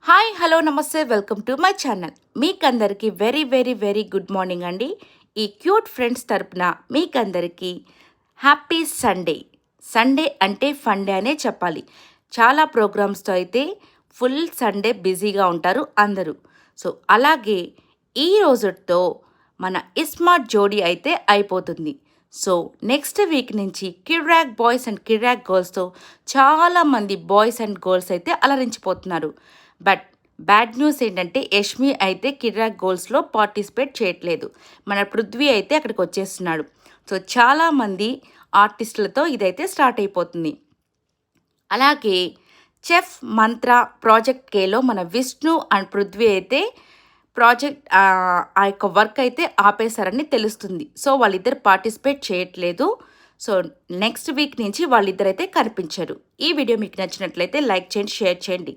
Hi hello నమస్తే welcome to my channel. మీకందరికీ very very very good morning అండి. ఈ క్యూట్ ఫ్రెండ్స్ తరపున మీకందరికీ హ్యాపీ సండే. సండే అంటే ఫన్ డే అనే చెప్పాలి. చాలా ప్రోగ్రామ్స్తో అయితే ఫుల్ సండే బిజీగా ఉంటారు అందరూ. సో అలాగే ఈ రోజుతో మన ఇస్మార్ట్ జోడీ అయితే అయిపోతుంది. సో నెక్స్ట్ వీక్ నుంచి కిడ్రాక్ బాయ్స్ అండ్ కిడ్రాక్ గర్ల్స్తో చాలామంది బాయ్స్ అండ్ గర్ల్స్ అయితే అలరించిపోతున్నారు. బట్ బ్యాడ్ న్యూస్ ఏంటంటే యష్మి అయితే కిడ్రాక్ గోల్స్లో పార్టిసిపేట్ చేయట్లేదు. మన పృథ్వీ అయితే అక్కడికి వచ్చేస్తున్నాడు. సో చాలామంది ఆర్టిస్టులతో ఇదైతే స్టార్ట్ అయిపోతుంది. అలాగే చెఫ్ మంత్ర ప్రాజెక్ట్ కేలో మన విష్ణు అండ్ పృథ్వీ అయితే ప్రాజెక్ట్ ఆ యొక్క వర్క్ అయితే ఆపేశారని తెలుస్తుంది. సో వాళ్ళిద్దరు పార్టిసిపేట్ చేయట్లేదు. సో నెక్స్ట్ వీక్ నుంచి వాళ్ళిద్దరైతే కనిపించరు. ఈ వీడియో మీకు నచ్చినట్లయితే లైక్ చేయండి, షేర్ చేయండి.